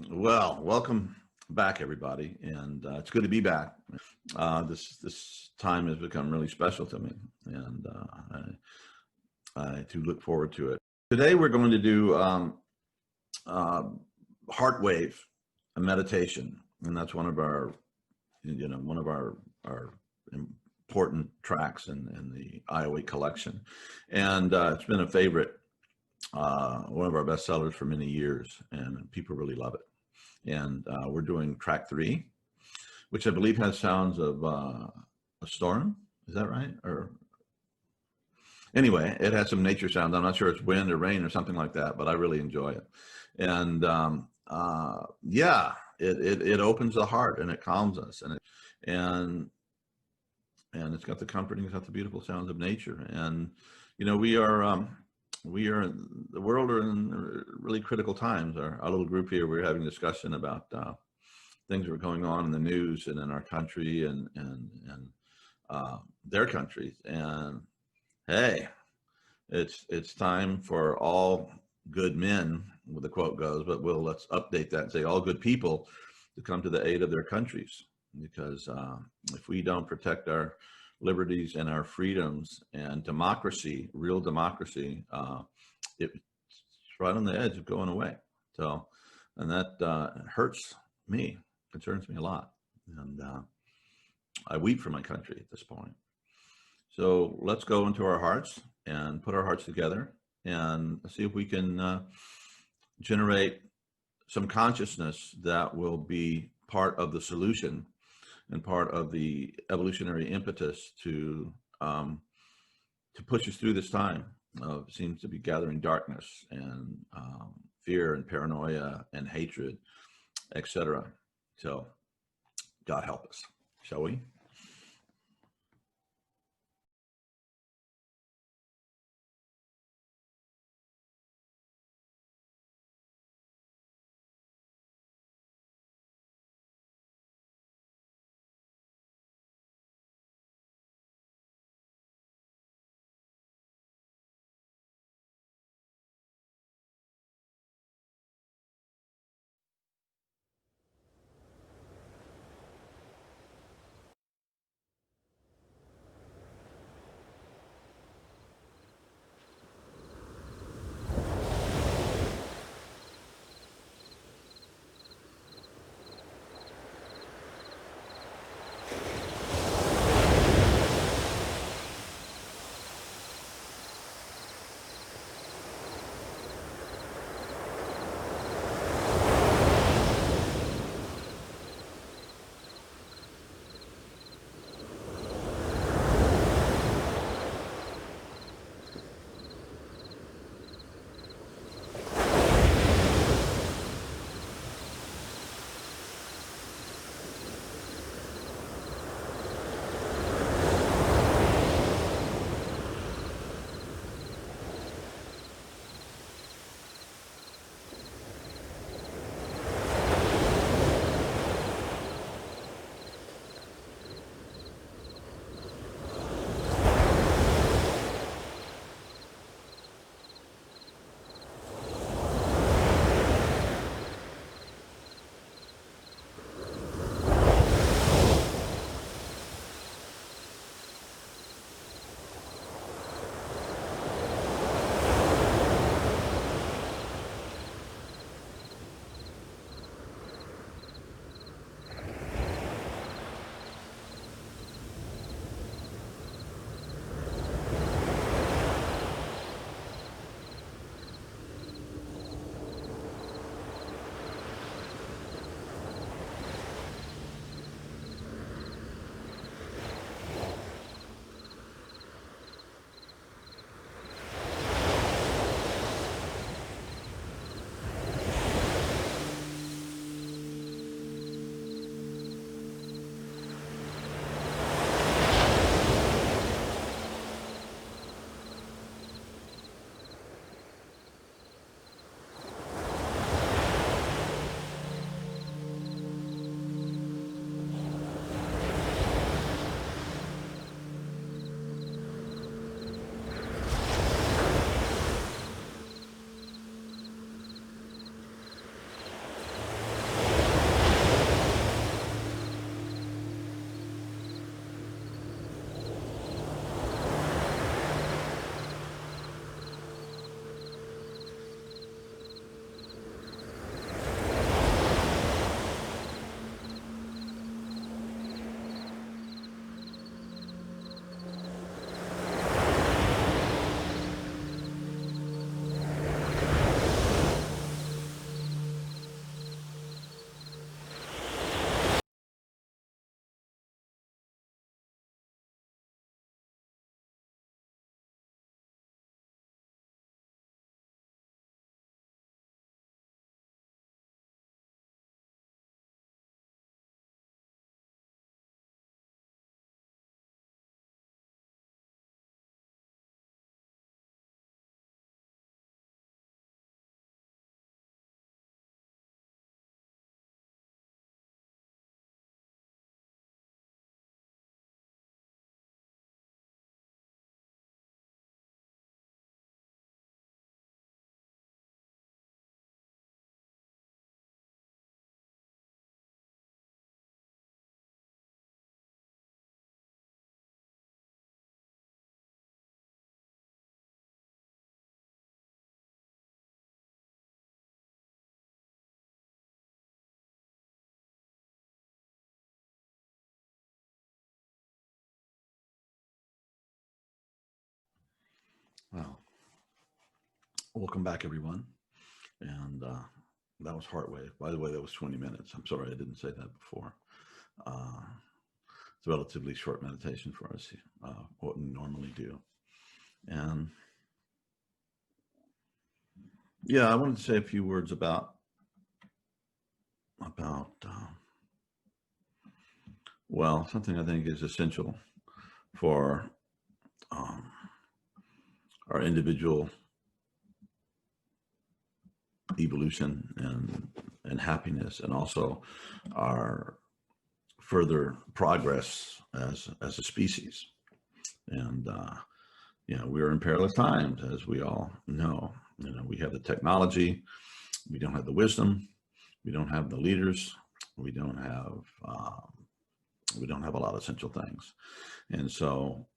Well, welcome back, everybody, and it's good to be back. This time has become really special to me, and I do look forward to it. Today, we're going to do uh, heart wave, a meditation, and that's one of our important tracks in the WeAwake collection, and it's been a favorite, one of our best sellers for many years, and people really love it. And we're doing track 3, which I believe has sounds of a storm. Is that right? Or anyway, it has some nature sounds. I'm not sure it's wind or rain or something like that, but I really enjoy it. And yeah, it opens the heart and it calms us, and and it's got the comforting, it's got the beautiful sounds of nature. And we are the world are in really critical times. Our little group here, we're having a discussion about things that are going on in the news and in our country and their countries. And hey, it's time for all good men, well, the quote goes, but let's update that and say all good people to come to the aid of their countries, because if we don't protect our liberties and our freedoms and democracy, real democracy, it's right on the edge of going away. So, and that hurts me, concerns me a lot, and I weep for my country at this point. So let's go into our hearts and put our hearts together and see if we can generate some consciousness that will be part of the solution and part of the evolutionary impetus to push us through this time of seems to be gathering darkness and fear and paranoia and hatred, etc. So God help us, shall we? Well, welcome back, everyone. And that was Heartwave. By the way, that was 20 minutes. I'm sorry I didn't say that before. Uh, it's a relatively short meditation for us, what we normally do. And yeah, I wanted to say a few words about well, something I think is essential for um, our individual evolution and happiness, and also our further progress as a species. And we're in perilous times, as we all know. We have the technology, we don't have the wisdom, we don't have the leaders, we don't have a lot of essential things. And so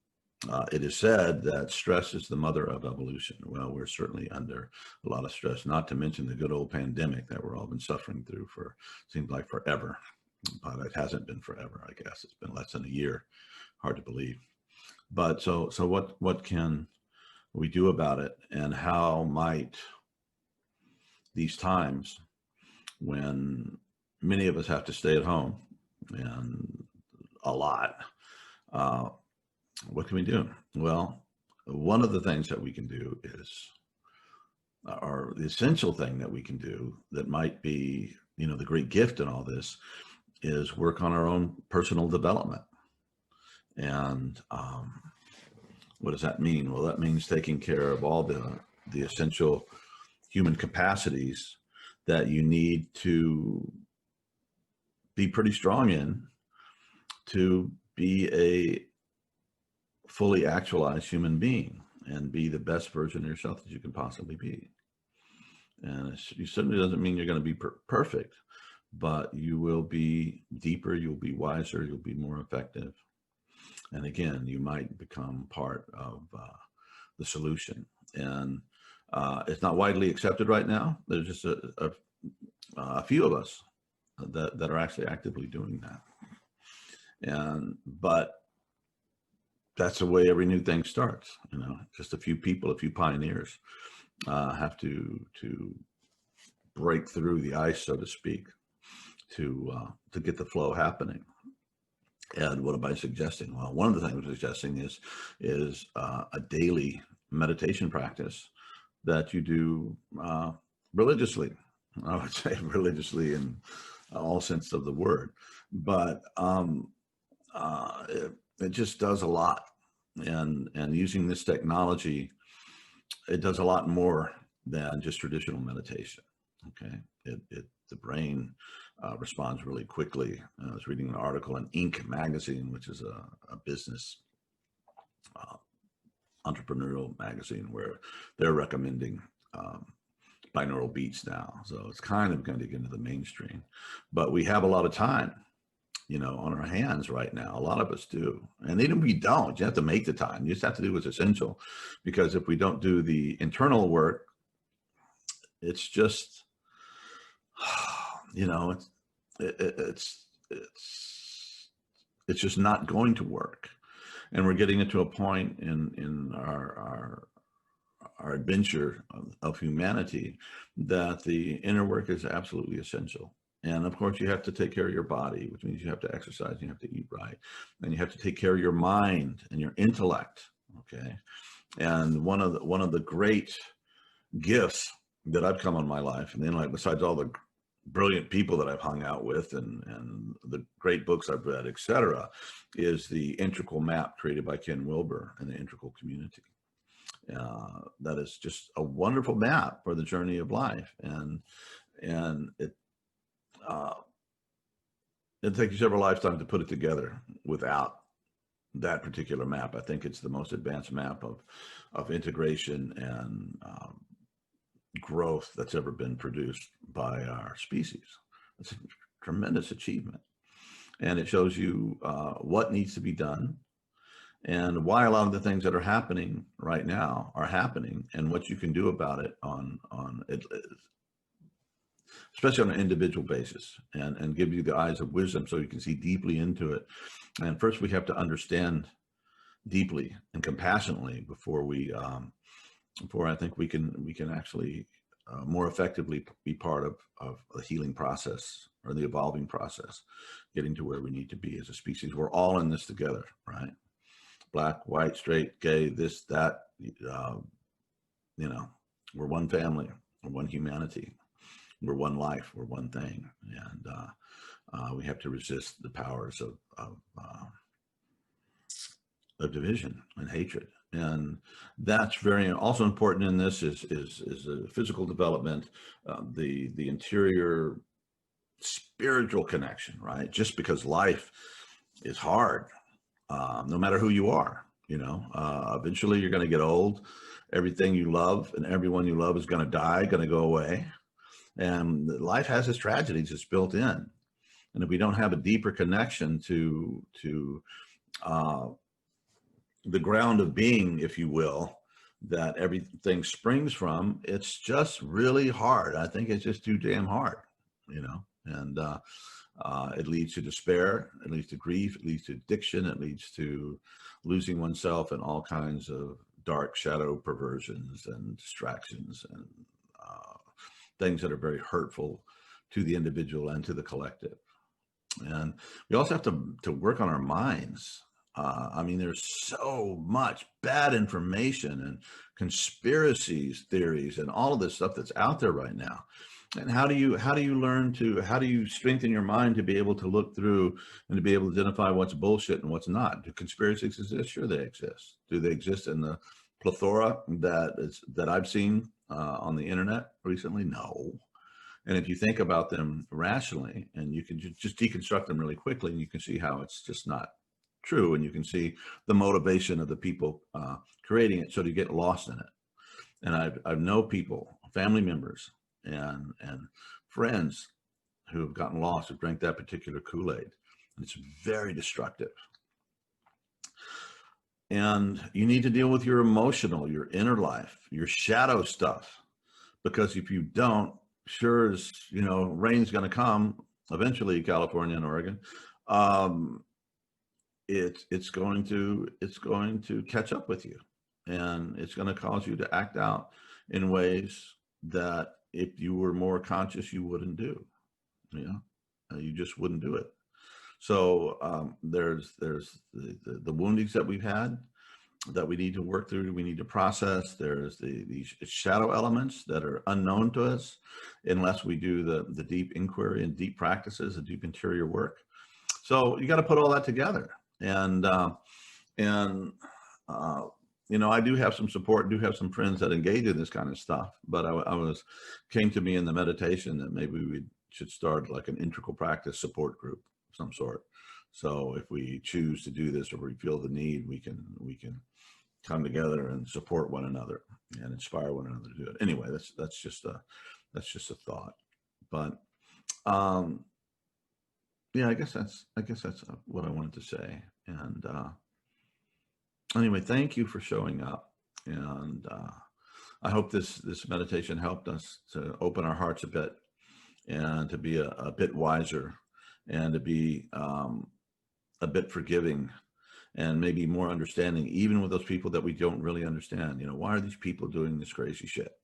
it is said that stress is the mother of evolution. Well, we're certainly under a lot of stress, not to mention the good old pandemic that we're all been suffering through for, seems like forever. But it hasn't been forever, I guess. It's been less than a year. Hard to believe. But so what can we do about it? And how might these times when many of us have to stay at home, and a lot, what can we do? Well, one of the things that we can do is, or the essential thing that we can do that might be, the great gift in all this, is work on our own personal development. And what does that mean? Well, that means taking care of all the essential human capacities that you need to be pretty strong in to be a fully actualized human being and be the best version of yourself that you can possibly be. And it certainly doesn't mean you're going to be perfect, but you will be deeper, you'll be wiser, you'll be more effective. And again, you might become part of the solution. And it's not widely accepted right now. There's just a few of us that are actually actively doing that. But that's the way every new thing starts. Just a few people, a few pioneers have to break through the ice, so to speak, to get the flow happening. And what am I suggesting? Well, one of the things I'm suggesting is a daily meditation practice that you do religiously. I would say religiously in all sense of the word, but it just does a lot. And using this technology, it does a lot more than just traditional meditation. Okay, the brain responds really quickly. I was reading an article in Inc. magazine, which is a business entrepreneurial magazine, where they're recommending binaural beats now. So it's kind of going to get into the mainstream. But we have a lot of time, on our hands right now. A lot of us do. And even if we don't, you have to make the time. You just have to do what's essential. Because if we don't do the internal work, it's just, it's just not going to work. And we're getting it to a point in our adventure of humanity that the inner work is absolutely essential. And of course, you have to take care of your body, which means you have to exercise, you have to eat right, and you have to take care of your mind and your intellect. Okay, and one of the great gifts that I've come in my life, and then, like, besides all the brilliant people that I've hung out with and the great books I've read, etc., is the integral map created by Ken Wilber and the integral community. That is just a wonderful map for the journey of life, and it takes you several lifetimes to put it together without that particular map. I think it's the most advanced map of integration and growth that's ever been produced by our species. It's a tremendous achievement, and it shows you what needs to be done and why a lot of the things that are happening right now are happening, and what you can do about it on it, especially on an individual basis, and give you the eyes of wisdom so you can see deeply into it. And first we have to understand deeply and compassionately before we before I think we can actually more effectively be part of the healing process or the evolving process, getting to where we need to be as a species. We're all in this together, right? Black, white, straight, gay, this, that, you know, we're one family, we're one humanity, we're one life, we're one thing. And we have to resist the powers of division and hatred. And that's very also important in this is a physical development, the interior spiritual connection, right? Just because life is hard, no matter who you are, eventually you're going to get old. Everything you love and everyone you love is going to die, going to go away. And life has its tragedies, it's built in. And if we don't have a deeper connection to the ground of being, if you will, that everything springs from, it's just really hard. I think it's just too damn hard, and it leads to despair, it leads to grief, it leads to addiction, it leads to losing oneself in all kinds of dark shadow perversions and distractions and things that are very hurtful to the individual and to the collective. And we also have to work on our minds. I mean, there's so much bad information and conspiracies, theories, and all of this stuff that's out there right now. And how do you strengthen your mind to be able to look through and to be able to identify what's bullshit and what's not? Do conspiracies exist? Sure, they exist. Do they exist in the plethora that I've seen on the internet recently? No. And if you think about them rationally, and you can just deconstruct them really quickly, and you can see how it's just not true, and you can see the motivation of the people creating it, so to get lost in it. And I've known people, family members, and friends who have gotten lost, who drank that particular Kool-Aid. It's very destructive. And you need to deal with your emotional, your inner life, your shadow stuff, because if you don't, sure as rain's going to come eventually, California and Oregon. It's going to catch up with you, and it's going to cause you to act out in ways that if you were more conscious, you wouldn't do. You just wouldn't do it. So there's the woundings that we've had that we need to work through, we need to process. There's these shadow elements that are unknown to us unless we do the deep inquiry and deep practices, the deep interior work. So you got to put all that together. And I do have some support, do have some friends that engage in this kind of stuff, but came to me in the meditation that maybe we should start like an integral practice support group of some sort. So if we choose to do this, or we feel the need, we can come together and support one another and inspire one another to do it. Anyway, that's just a thought. But yeah, I guess that's what I wanted to say. And anyway, thank you for showing up. And I hope this meditation helped us to open our hearts a bit and to be a bit wiser and to be a bit forgiving and maybe more understanding, even with those people that we don't really understand. Why are these people doing this crazy shit?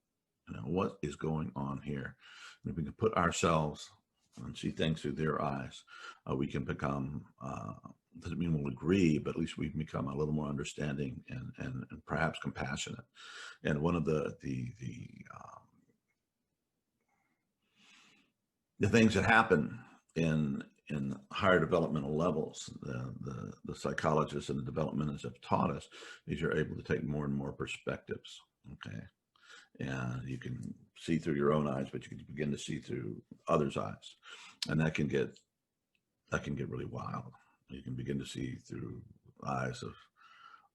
What is going on here? And if we can put ourselves and see things through their eyes, we can become, doesn't mean we'll agree, but at least we become a little more understanding and perhaps compassionate. And one of the things that happen in higher developmental levels, the psychologists and the developmentalists have taught us, is you're able to take more and more perspectives. Okay. And you can see through your own eyes, but you can begin to see through others' eyes. And that can get really wild. You can begin to see through eyes of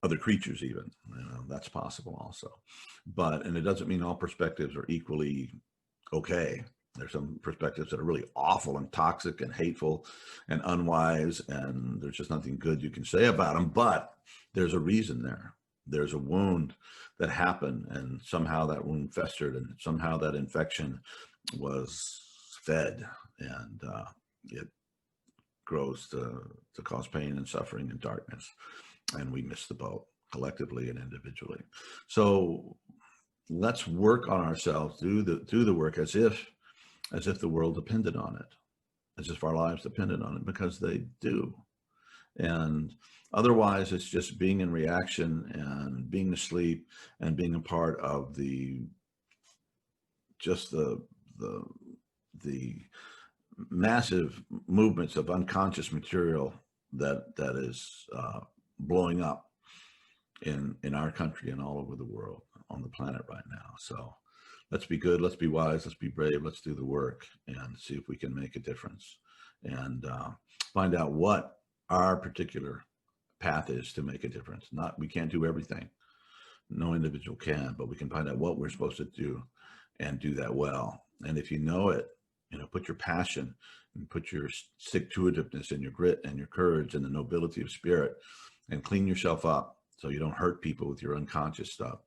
other creatures even. That's possible also. And it doesn't mean all perspectives are equally okay. There's some perspectives that are really awful and toxic and hateful and unwise, and there's just nothing good you can say about them, but there's a reason there. There's a wound that happened, and somehow that wound festered, and somehow that infection was fed, and it grows to cause pain and suffering and darkness, and we miss the boat collectively and individually. So let's work on ourselves, do the work as if the world depended on it, as if our lives depended on it, because they do. And otherwise, it's just being in reaction and being asleep and being a part of just the massive movements of unconscious material that is blowing up in our country and all over the world, on the planet right now. So let's be good, let's be wise, let's be brave, let's do the work and see if we can make a difference, and find out what our particular path is to make a difference. We can't do everything. No individual can, but we can find out what we're supposed to do and do that well. And if you know it, put your passion and put your stick-to-itiveness and your grit and your courage and the nobility of spirit, and clean yourself up so you don't hurt people with your unconscious stuff,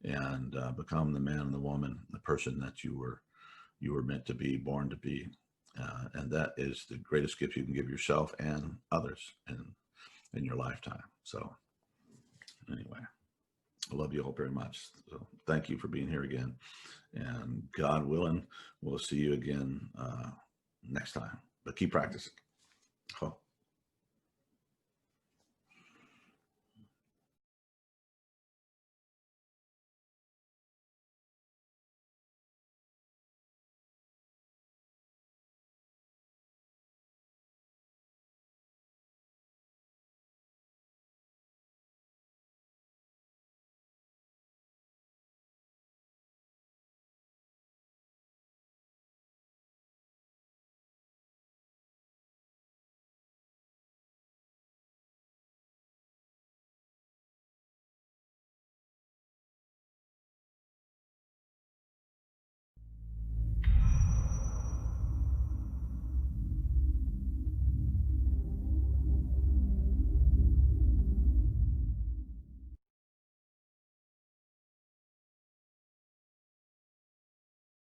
and become the man and the woman, the person that you were meant to be, born to be. And that is the greatest gift you can give yourself and others in your lifetime. So anyway, I love you all very much. So thank you for being here again. And God willing, we'll see you again next time. But keep practicing. Oh.